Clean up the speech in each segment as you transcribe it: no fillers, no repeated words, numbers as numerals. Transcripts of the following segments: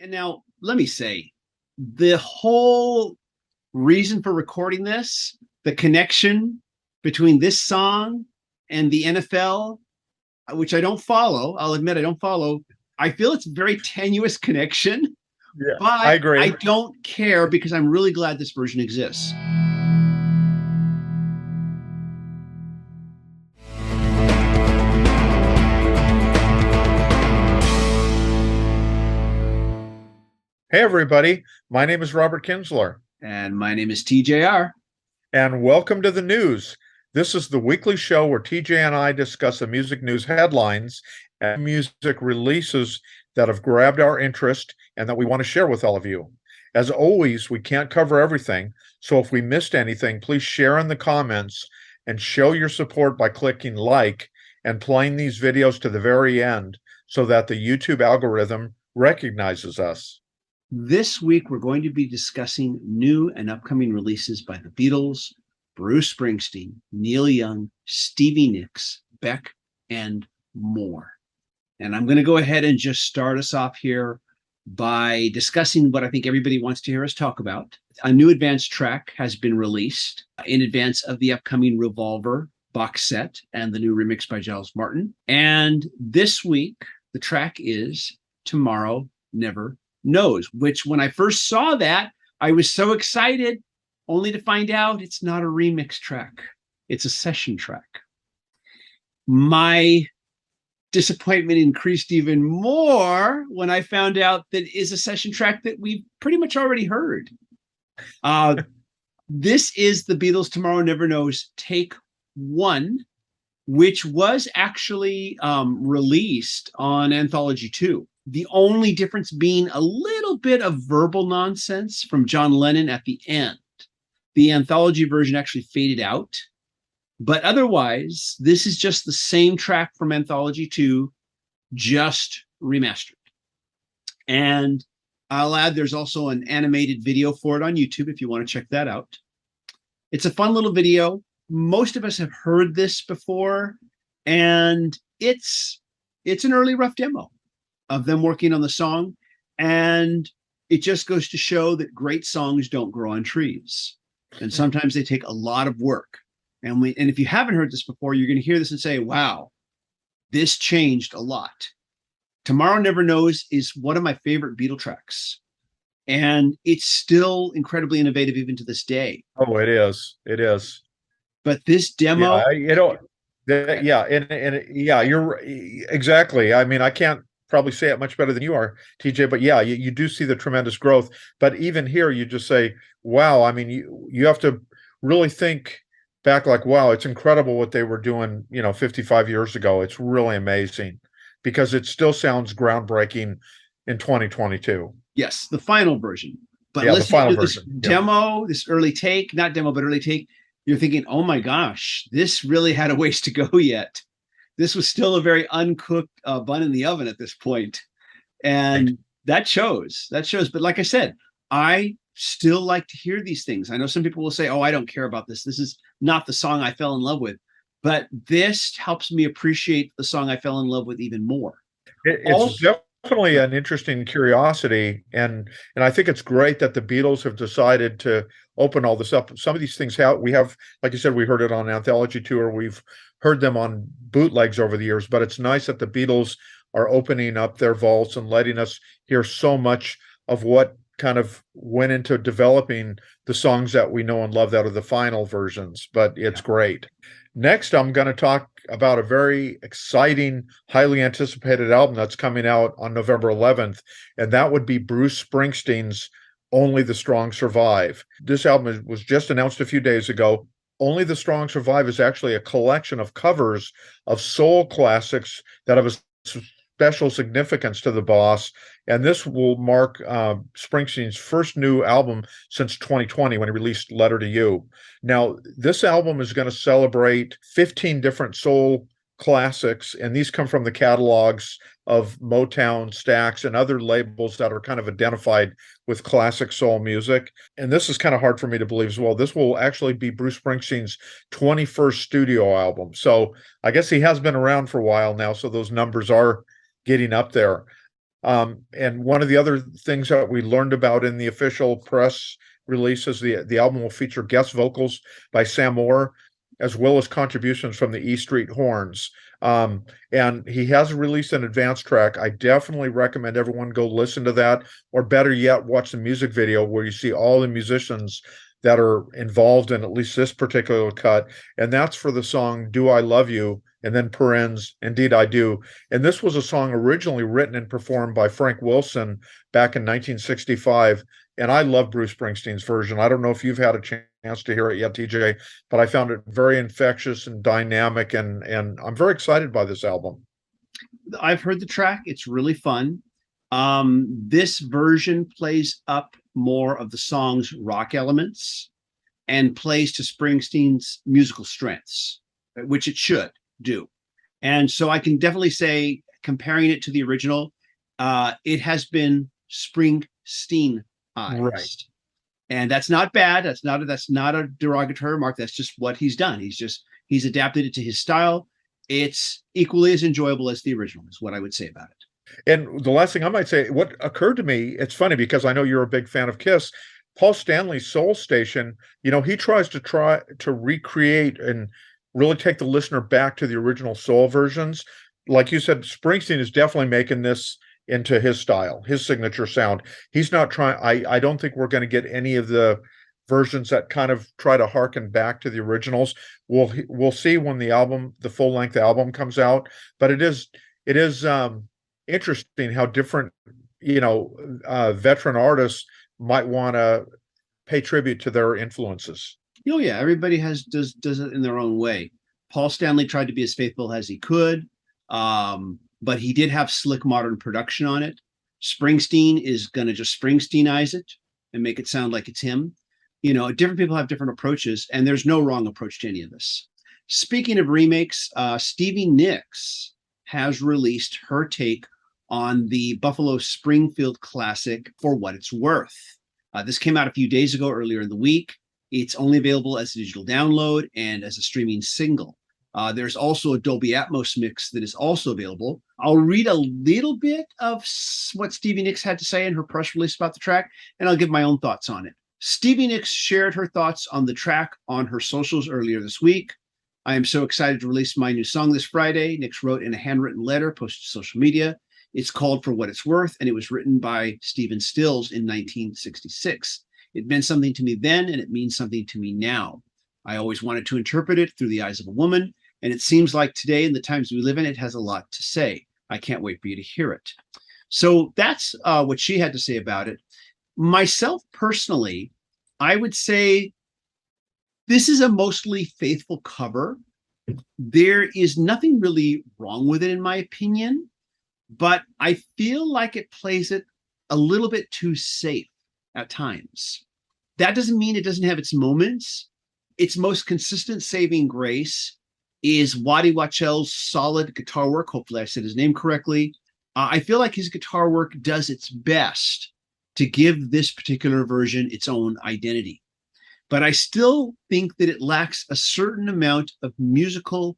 And now, let me say, the whole reason for recording this, the connection between this song and the NFL, which I don't follow, I'll admit I don't follow. I feel it's a very tenuous connection, Yeah, I but agree. I don't care because I'm really glad this version exists. Hey, everybody. My name is Robert Kinsler, And my name is TJR. and welcome to the news. This is the weekly show where TJ and I discuss the music news headlines and music releases that have grabbed our interest and that we want to share with all of you. As always, we can't cover everything, so if we missed anything, please share in the comments and show your support by clicking like and playing these videos to the very end so that the YouTube algorithm recognizes us. This week, we're going to be discussing new and upcoming releases by the Beatles, Bruce Springsteen, Neil Young, Stevie Nicks, Beck, and more. And I'm going to go ahead and just start us off here by discussing what I think everybody wants to hear us talk about. A new advanced track has been released in advance of the upcoming Revolver box set and the new remix by Giles Martin. And this week, the track is Tomorrow Never Knows, which when I first saw that, I was so excited, only to find out it's not a remix track. It's a session track. My disappointment increased even more when I found out that it is a session track that we've pretty much already heard. This is the Beatles' Tomorrow Never Knows Take 1, which was actually released on Anthology 2. The only difference being a little bit of verbal nonsense from John Lennon at the end. The anthology version actually faded out. But otherwise, this is just the same track from Anthology 2, just remastered. And I'll add there's also an animated video for it on YouTube if you want to check that out. It's a fun little video. Most of us have heard this before, and it's an early rough demo of them working on the song. And it just goes to show that great songs don't grow on trees. And sometimes they take a lot of work. And if you haven't heard this before, you're going to hear this and say, wow, this changed a lot. Tomorrow Never Knows is one of my favorite Beatle tracks. And it's still incredibly innovative even to this day. Oh, it is. It is. But this demo. You're exactly. I mean, I can't probably say it much better than you are, TJ, but yeah, you do see the tremendous growth. But even here, you just say, wow, I mean, you have to really think back like, wow, it's incredible what they were doing, 55 years ago. It's really amazing because it still sounds groundbreaking in 2022. Yes, the final version. But yeah, listening to this demo, this early take, not demo, but early take, you're thinking, oh my gosh, this really had a ways to go yet. This was still a very uncooked bun in the oven at this point. And that shows. But like I said, I still like to hear these things. I know some people will say, oh, I don't care about this. This is not the song I fell in love with. But this helps me appreciate the song I fell in love with even more. It's definitely an interesting curiosity. And I think it's great that the Beatles have decided to open all this up. Some of these things we have, like you said, we heard it on Anthology Tour. We've heard them on bootlegs over the years, but it's nice that the Beatles are opening up their vaults and letting us hear so much of what kind of went into developing the songs that we know and love out of the final versions, but it's great. Next, I'm going to talk about a very exciting, highly anticipated album that's coming out on November 11th, and that would be Bruce Springsteen's Only the Strong Survive. This album was just announced a few days ago. Only the Strong Survive is actually a collection of covers of soul classics that have a special significance to the boss. And this will mark Springsteen's first new album since 2020 when he released Letter to You. Now, this album is going to celebrate 15 different soul classics, and these come from the catalogs of Motown, Stax, and other labels that are kind of identified with classic soul music. And this is kind of hard for me to believe as well. This will actually be Bruce Springsteen's 21st studio album. So I guess he has been around for a while now, so those numbers are getting up there. And one of the other things that we learned about in the official press release is the album will feature guest vocals by Sam Moore, as well as contributions from the E Street Horns. And he has released an advance track. I definitely recommend everyone go listen to that, or better yet, watch the music video where you see all the musicians that are involved in at least this particular cut. And that's for the song Do I Love You? And then parens, Indeed I Do. And this was a song originally written and performed by Frank Wilson back in 1965. And I love Bruce Springsteen's version. I don't know if you've had a chance to hear it yet, TJ, but I found it very infectious and dynamic, and I'm very excited by this album. I've heard the track. It's really fun. This version plays up more of the song's rock elements and plays to Springsteen's musical strengths, which it should do. And so I can definitely say, comparing it to the original, it has been Springsteenized. Right. And that's not bad. That's not a derogatory remark. That's just what he's done. He's adapted it to his style. It's equally as enjoyable as the original, is what I would say about it. And the last thing I might say, what occurred to me, it's funny because I know you're a big fan of Kiss. Paul Stanley's Soul Station, he tries to recreate and really take the listener back to the original soul versions. Like you said, Springsteen is definitely making this into his style, his signature sound. He's not trying, I don't think we're going to get any of the versions that kind of try to harken back to the originals. We'll see when the full length album comes out, but it is interesting how different, veteran artists might want to pay tribute to their influences. Oh yeah, everybody does it in their own way. Paul Stanley tried to be as faithful as he could, but he did have slick modern production on it. Springsteen is going to just Springsteenize it and make it sound like it's him. Different people have different approaches, and there's no wrong approach to any of this. Speaking of remakes, Stevie Nicks has released her take on the Buffalo Springfield classic For What It's Worth. This came out a few days ago, earlier in the week. It's only available as a digital download and as a streaming single. There's also a Dolby Atmos mix that is also available. I'll read a little bit of what Stevie Nicks had to say in her press release about the track, and I'll give my own thoughts on it. Stevie Nicks shared her thoughts on the track on her socials earlier this week. I am so excited to release my new song this Friday, Nicks wrote in a handwritten letter posted to social media. It's called For What It's Worth, and it was written by Stephen Stills in 1966. It meant something to me then, and it means something to me now. I always wanted to interpret it through the eyes of a woman, and it seems like today, in the times we live in, it has a lot to say. I can't wait for you to hear it. So that's what she had to say about it. Myself, personally, I would say this is a mostly faithful cover. There is nothing really wrong with it, in my opinion, but I feel like it plays it a little bit too safe at times. That doesn't mean it doesn't have its moments. Its most consistent saving grace is Waddy Wachell's solid guitar work. Hopefully I said his name correctly. I feel like his guitar work does its best to give this particular version its own identity. But I still think that it lacks a certain amount of musical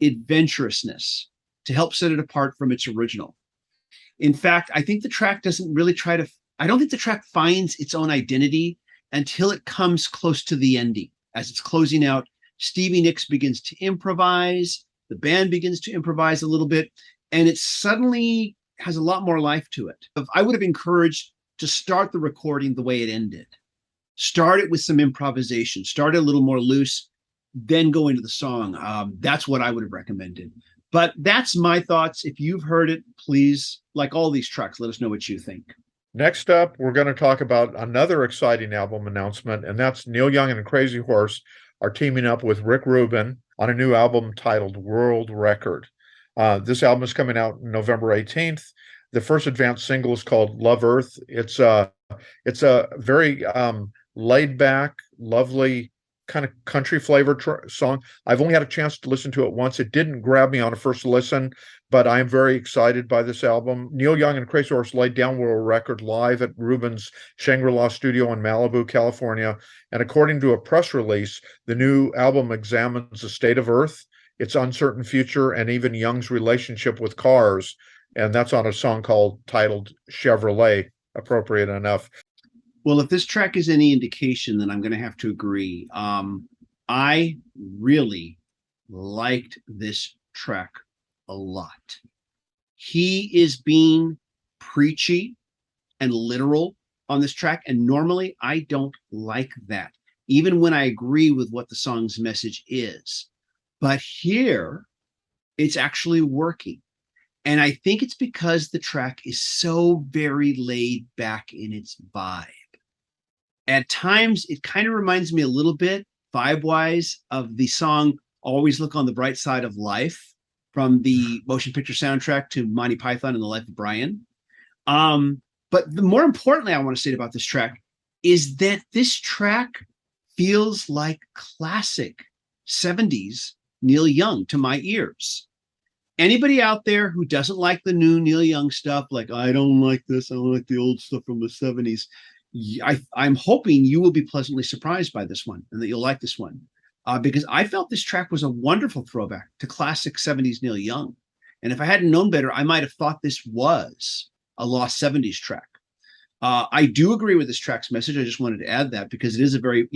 adventurousness to help set it apart from its original. In fact, I think the track doesn't really I don't think the track finds its own identity until it comes close to the ending. As it's closing out, Stevie Nicks begins to improvise, the band begins to improvise a little bit, and it suddenly has a lot more life to it. I would have encouraged to start the recording the way it ended. Start it with some improvisation, start it a little more loose, then go into the song. That's what I would have recommended. But that's my thoughts. If you've heard it, please, like all these tracks, let us know what you think. Next up, we're going to talk about another exciting album announcement, and that's Neil Young and Crazy Horse are teaming up with Rick Rubin on a new album titled World Record. This album is coming out November 18th. The first advanced single is called Love Earth. It's a very laid back, lovely kind of country flavored song. I've only had a chance to listen to it once. It didn't grab me on a first listen, but I am very excited by this album. Neil Young and Crazy Horse laid down World Record live at Rubin's Shangri-La studio in Malibu, California. And according to a press release, the new album examines the state of Earth, its uncertain future, and even Young's relationship with cars. and that's on a song titled Chevrolet, appropriate enough. Well, if this track is any indication, then I'm going to have to agree. I really liked this track a lot. He is being preachy and literal on this track, and normally I don't like that, even when I agree with what the song's message is. But here, it's actually working. And I think it's because the track is so very laid back in its vibe. At times, it kind of reminds me a little bit, vibe-wise, of the song Always Look on the Bright Side of Life from the motion picture soundtrack to Monty Python and the Life of Brian. But the more importantly, I want to state about this track is that this track feels like classic 70s Neil Young to my ears. Anybody out there who doesn't like the new Neil Young stuff, like, I don't like this, I don't like the old stuff from the 70s, I'm hoping you will be pleasantly surprised by this one and that you'll like this one. Because I felt this track was a wonderful throwback to classic 70s Neil Young. And if I hadn't known better, I might have thought this was a lost 70s track. I do agree with this track's message. I just wanted to add that because it is a very,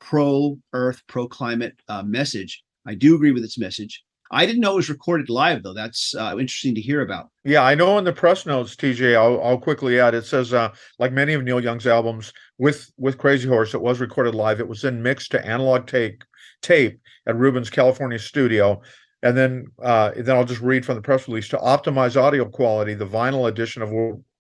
pro-earth, pro-climate message. I do agree with its message. I didn't know it was recorded live, though. That's interesting to hear about. Yeah, I know in the press notes, TJ, I'll quickly add, it says, like many of Neil Young's albums with Crazy Horse, it was recorded live. It was then mixed to analog tape at Rubin's California studio. And then I'll just read from the press release. To optimize audio quality, the vinyl edition of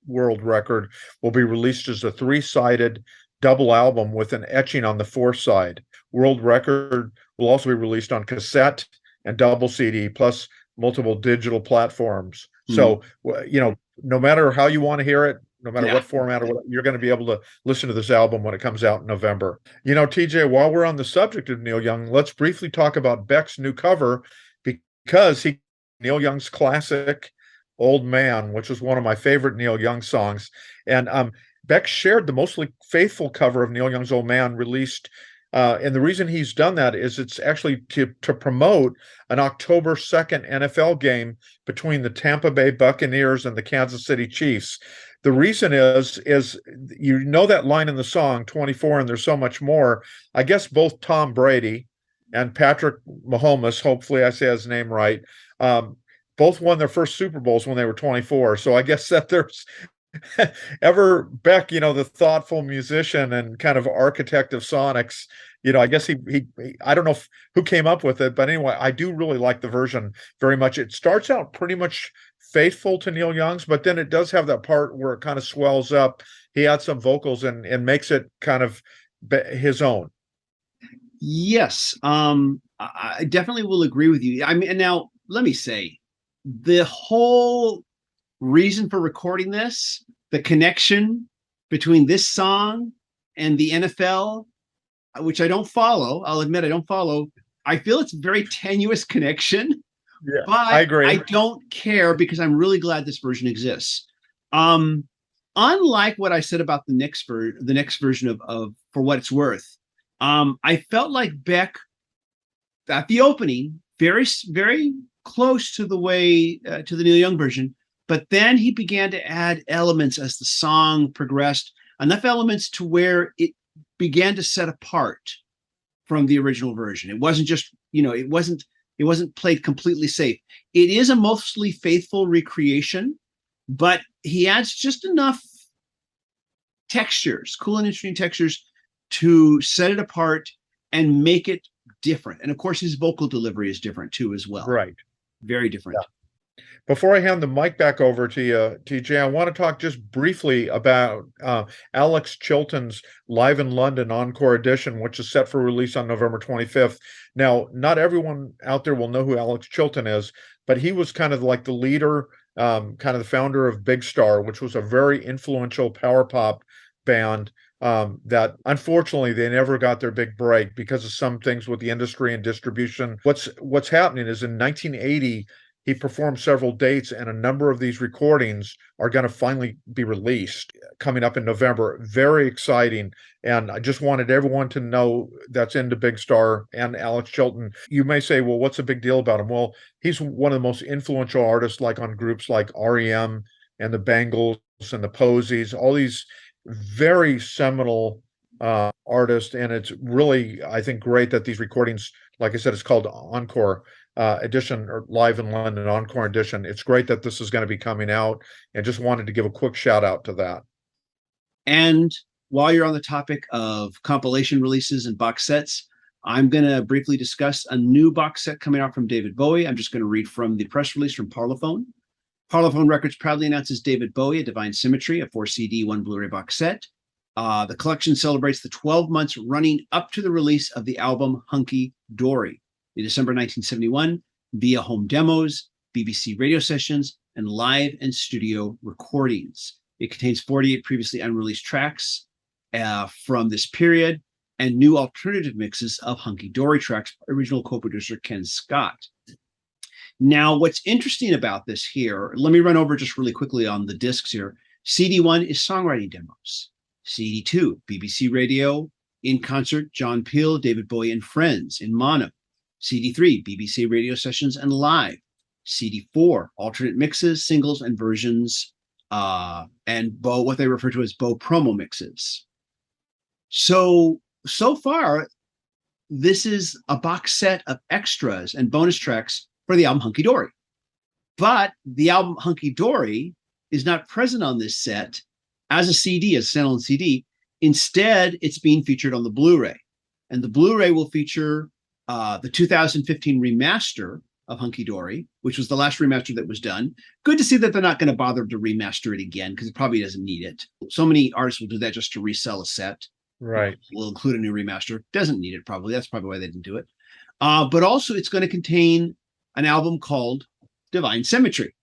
World Record will be released as a 3-sided double album with an etching on the 4th side. World Record will also be released on cassette and double CD, plus multiple digital platforms. So, no matter how you want to hear it, no matter what format, you're going to be able to listen to this album when it comes out in November. TJ, while we're on the subject of Neil Young, let's briefly talk about Beck's new cover, because Neil Young's classic Old Man, which is one of my favorite Neil Young songs. And Beck shared the mostly faithful cover of Neil Young's Old Man, released and the reason he's done that is it's actually to promote an October 2nd NFL game between the Tampa Bay Buccaneers and the Kansas City Chiefs. The reason is that line in the song 24 and there's so much more. I guess both Tom Brady and Patrick Mahomes, hopefully I say his name right, both won their first Super Bowls when they were 24. So I guess that there's Beck, the thoughtful musician and kind of architect of sonics, I guess he I don't know who came up with it, but anyway, I do really like the version very much. It starts out pretty much faithful to Neil Young's, but then it does have that part where it kind of swells up. He adds some vocals and makes it kind of his own. Yes, I definitely will agree with you. I mean, and now let me say, the whole reason for recording this, the connection between this song and the NFL, which I don't follow, I'll admit I don't follow. I feel it's a very tenuous connection, but I agree. I don't care because I'm really glad this version exists. Unlike what I said about the Nicks version of For What It's Worth, I felt like Beck at the opening, very, very close to the way to the Neil Young version, but then he began to add elements as the song progressed, enough elements to where it began to set apart from the original version. It wasn't just, it wasn't played completely safe. It is a mostly faithful recreation, but he adds just enough textures, cool and interesting textures, to set it apart and make it different. And of course, his vocal delivery is different too, as well. Right. Very different. Yeah. Before I hand the mic back over to you, TJ, I want to talk just briefly about Alex Chilton's Live in London Encore Edition, which is set for release on November 25th. Now, not everyone out there will know who Alex Chilton is, but he was kind of like the leader, kind of the founder of Big Star, which was a very influential power pop band that unfortunately they never got their big break because of some things with the industry and distribution. What's happening is in 1980, he performed several dates, and a number of these recordings are going to finally be released coming up in November. Very exciting. And I just wanted everyone to know that's into Big Star and Alex Chilton. You may say, well, what's the big deal about him? Well, he's one of the most influential artists, like on groups like REM and the Bangles and the Posies, all these very seminal artists. And it's really, I think, great that these recordings, like I said, it's called Encore edition, or Live in London Encore edition. It's great that this is going to be coming out, and just wanted to give a quick shout out to that. And while you're on the topic of compilation releases and box sets, I'm going to briefly discuss a new box set coming out from David Bowie. I'm just going to read from the press release from Parlophone. Parlophone Records proudly announces David Bowie, A Divine Symmetry, a 4 CD, 1 Blu-ray box set. The collection celebrates the 12 months running up to the release of the album Hunky Dory in December 1971 via home demos, BBC radio sessions, and live and studio recordings. It contains 48 previously unreleased tracks from this period and new alternative mixes of Hunky Dory tracks by original co-producer Ken Scott. Now, what's interesting about this here, let me run over just really quickly on the discs here. CD1 is songwriting demos. CD2, BBC Radio, in concert, John Peel, David Bowie, and Friends in mono. CD3, BBC radio sessions and live. CD4, alternate mixes, singles, and versions, and what they refer to as Bow promo mixes. So far, this is a box set of extras and bonus tracks for the album Hunky Dory. But the album Hunky Dory is not present on this set as a CD, as a standalone CD. Instead, it's being featured on the Blu-ray. And the Blu-ray will feature the 2015 remaster of Hunky Dory, which was the last remaster that was done. Good to see that they're not going to bother to remaster it again, because it probably doesn't need it. So many artists will do that just to resell a set. Right. We'll include a new remaster. Doesn't need it, probably. That's probably why they didn't do it. But also, it's going to contain an album called Divine Symmetry,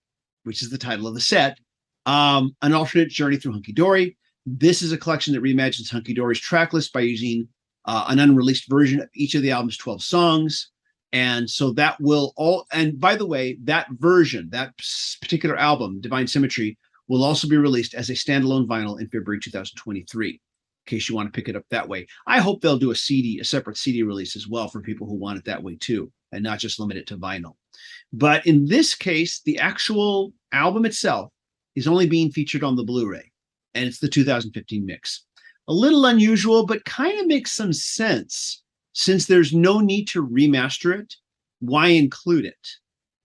which is the title of the set, an alternate journey through Hunky Dory. This is a collection that reimagines Hunky Dory's track list by using an unreleased version of each of the album's 12 songs. And so that will all, and by the way, that version, that particular album, Divine Symmetry, will also be released as a standalone vinyl in February 2023, in case you want to pick it up that way. I hope they'll do a separate CD release as well for people who want it that way too, and not just limit it to vinyl. But in this case, the actual album itself is only being featured on the Blu-ray, and it's the 2015 mix. A little unusual, but kind of makes some sense. Since there's no need to remaster it, why include it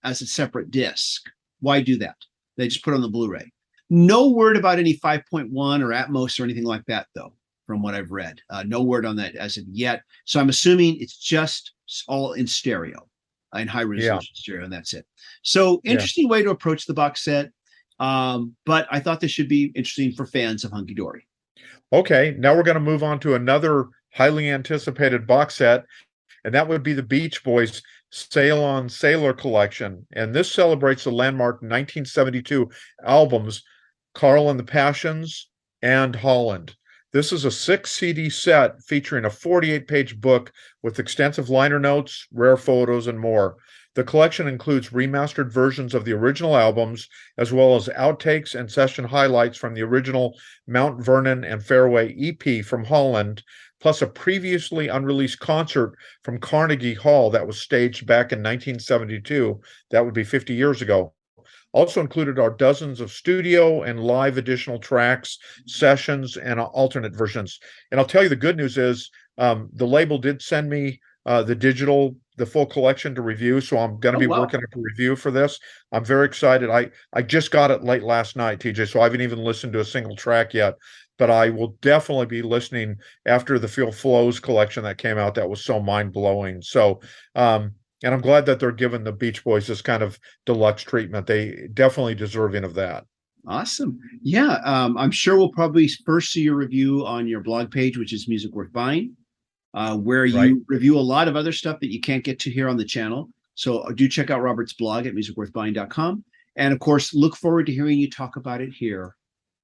as a separate disc? Why do that? They just put it on the Blu-ray. No word about any 5.1 or Atmos or anything like that, though, from what I've read. No word on that as of yet. So I'm assuming it's just all in stereo, in high resolution stereo, and that's it. So interesting way to approach the box set. But I thought this should be interesting for fans of Hunky Dory. Okay, now we're going to move on to another highly anticipated box set, and that would be the Beach Boys' Sail on Sailor collection. And this celebrates the landmark 1972 albums Carl and the Passions and Holland. This is a 6 CD set featuring a 48-page book with extensive liner notes, rare photos, and more. The collection includes remastered versions of the original albums, as well as outtakes and session highlights from the original Mount Vernon and Fairway EP from Holland, plus a previously unreleased concert from Carnegie Hall that was staged back in 1972. That would be 50 years ago. Also included are dozens of studio and live additional tracks, sessions, and alternate versions. And I'll tell you, the good news is the label did send me the full collection to review, so I'm going to be working up a review for this. I'm very excited. I just got it late last night, TJ, so I haven't even listened to a single track yet, but I will definitely be listening after the Feel Flows collection that came out. That was so mind-blowing. So, and I'm glad that they're giving the Beach Boys this kind of deluxe treatment. They definitely deserving of that. Awesome. Yeah, I'm sure we'll probably first see your review on your blog page, which is Music Worth Buying, where you review a lot of other stuff that you can't get to here on the channel. So do check out Robert's blog at musicworthbuying.com. And of course, look forward to hearing you talk about it here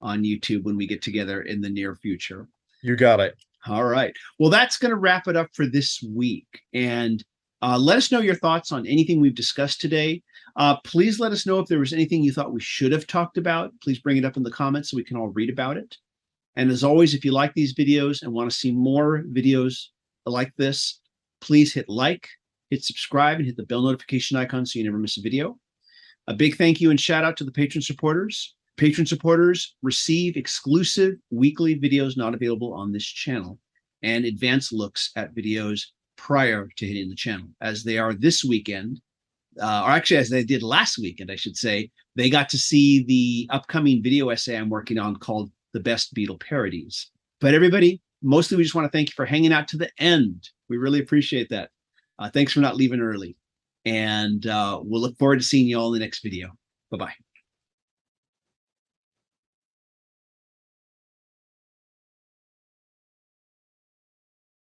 on YouTube when we get together in the near future. You got it. All right. Well, that's going to wrap it up for this week. And Let us know your thoughts on anything we've discussed today. Please let us know if there was anything you thought we should have talked about. Please bring it up in the comments so we can all read about it. And as always, if you like these videos and want to see more videos like this, please hit like, hit subscribe, and hit the bell notification icon so you never miss a video. A big thank you and shout out to the patron supporters. Patron supporters receive exclusive weekly videos not available on this channel and advanced looks at videos prior to hitting the channel, as they are this weekend, or actually as they did last weekend, I should say. They got to see the upcoming video essay I'm working on called The Best Beatle Parodies. But everybody, mostly we just want to thank you for hanging out to the end. We really appreciate that. Thanks for not leaving early. And we'll look forward to seeing you all in the next video. Bye-bye.